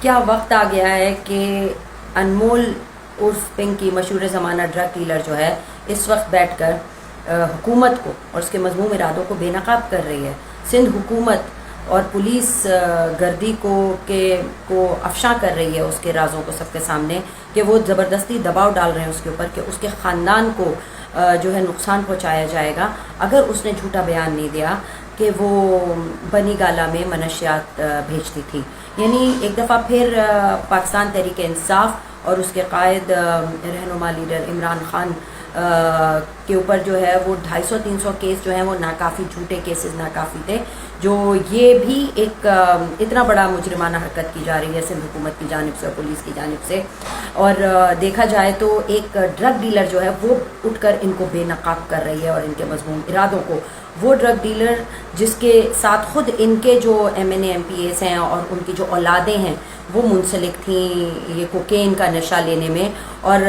کیا وقت آ گیا ہے کہ انمول عرف پنکی مشہور زمانہ ڈرگ ڈیلر جو ہے اس وقت بیٹھ کر حکومت کو اور اس کے مذموم ارادوں کو بے نقاب کر رہی ہے. سندھ حکومت اور پولیس گردی کو افشاں کر رہی ہے اس کے رازوں کو سب کے سامنے کہ وہ زبردستی دباؤ ڈال رہے ہیں اس کے اوپر کہ اس کے خاندان کو جو ہے نقصان پہنچایا جائے گا اگر اس نے جھوٹا بیان نہیں دیا کہ وہ بنی گالہ میں منشیات بھیجتی تھی. یعنی ایک دفعہ پھر پاکستان تحریک انصاف اور اس کے قائد رہنما لیڈر عمران خان کے اوپر جو ہے وہ 250-300 کیس جو ہیں وہ ناکافی جھوٹے کیسز ناکافی تھے. جو یہ بھی ایک اتنا بڑا مجرمانہ حرکت کی جا رہی ہے سندھ حکومت کی جانب سے اور پولیس کی جانب سے, اور دیکھا جائے تو ایک ڈرگ ڈیلر جو ہے وہ اٹھ کر ان کو بے نقاب کر رہی ہے اور ان کے مضمون ارادوں کو. وہ ڈرگ ڈیلر جس کے ساتھ خود ان کے جو M N A M P S ہیں اور ان کی جو اولادیں ہیں وہ منسلک تھیں یہ کوکین کا نشہ لینے میں, اور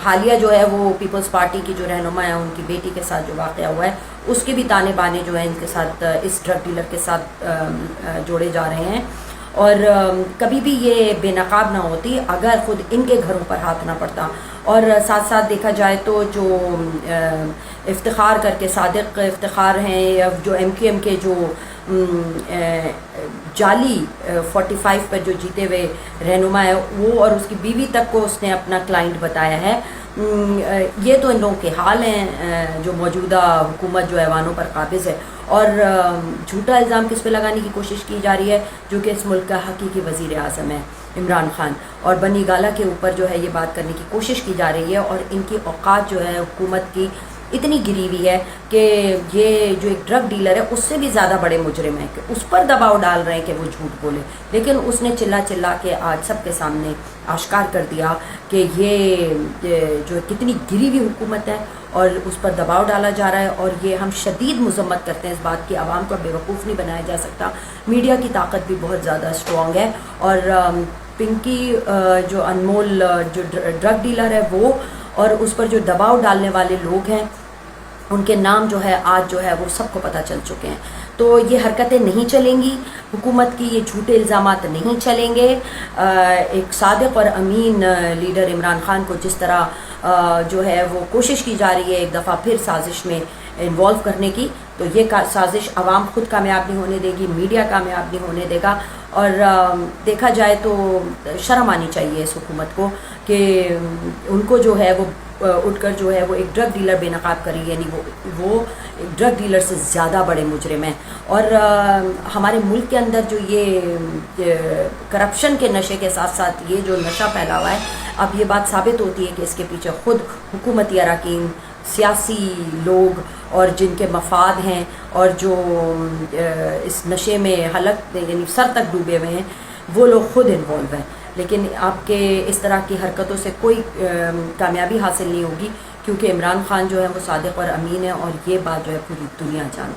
حالیہ جو ہے وہ پیپلز پارٹی کی جو رہنما ہے ان کی بیٹی کے ساتھ جو واقعہ ہوا ہے اس کے بھی تانے بانے جو ہیں ان کے ساتھ اس ڈرگ ڈیلر کے ساتھ جوڑے جا رہے ہیں. اور کبھی بھی یہ بے نقاب نہ ہوتی اگر خود ان کے گھروں پر ہاتھ نہ پڑتا. اور ساتھ ساتھ دیکھا جائے تو جو افتخار کر کے صادق افتخار ہیں یا جو ایم کیو ایم کے جو جعلی 45 پر جو جیتے ہوئے رہنما ہے وہ اور اس کی بیوی تک کو اس نے اپنا کلائنٹ بتایا ہے. یہ تو ان لوگوں کے حال ہیں جو موجودہ حکومت جو ایوانوں پر قابض ہے, اور جھوٹا الزام کس پہ لگانے کی کوشش کی جا رہی ہے جو کہ اس ملک کا حقیقی وزیر اعظم ہے عمران خان, اور بنی گالہ کے اوپر جو ہے یہ بات کرنے کی کوشش کی جا رہی ہے. اور ان کی اوقات جو ہے حکومت کی اتنی گری ہوئی ہے کہ یہ جو ایک ڈرگ ڈیلر ہے اس سے بھی زیادہ بڑے مجرم ہیں کہ اس پر دباؤ ڈال رہے ہیں کہ وہ جھوٹ بولے, لیکن اس نے چلا چلا کے آج سب کے سامنے آشکار کر دیا کہ یہ جو کتنی گری ہوئی حکومت ہے اور اس پر دباؤ ڈالا جا رہا ہے. اور یہ ہم شدید مذمت کرتے ہیں اس بات کی, عوام کو بیوقوف نہیں بنایا جا سکتا. میڈیا کی طاقت بھی بہت زیادہ اسٹرانگ ہے, اور پنکی جو انمول جو ڈرگ ڈیلر ہے وہ اور اس پر جو دباؤ ڈالنے والے لوگ ہیں ان کے نام جو ہے آج جو ہے وہ سب کو پتہ چل چکے ہیں. تو یہ حرکتیں نہیں چلیں گی حکومت کی, یہ جھوٹے الزامات نہیں چلیں گے. ایک صادق اور امین لیڈر عمران خان کو جس طرح جو ہے وہ کوشش کی جا رہی ہے ایک دفعہ پھر سازش میں انوالو کرنے کی, تو یہ سازش عوام خود کامیاب نہیں ہونے دے گی, میڈیا کامیاب نہیں ہونے دے گا. اور دیکھا جائے تو شرم آنی چاہیے اس حکومت کو کہ ان کو جو ہے وہ اٹھ کر جو ہے وہ ایک ڈرگ ڈیلر بے نقاب کری, یعنی وہ ڈرگ ڈیلر سے زیادہ بڑے مجرم ہیں. اور ہمارے ملک کے اندر جو یہ کرپشن کے نشے کے ساتھ ساتھ یہ جو نشہ پھیلا ہوا ہے, اب یہ بات ثابت ہوتی ہے کہ اس کے پیچھے خود حکومتی اراکین, سیاسی لوگ اور جن کے مفاد ہیں اور جو اس نشے میں حلق یعنی سر تک ڈوبے ہوئے ہیں وہ لوگ خود انوالو ہیں. لیکن آپ کے اس طرح کی حرکتوں سے کوئی کامیابی حاصل نہیں ہوگی کیونکہ عمران خان جو ہے وہ صادق اور امین ہے, اور یہ بات جو ہے پوری دنیا جانتی ہے.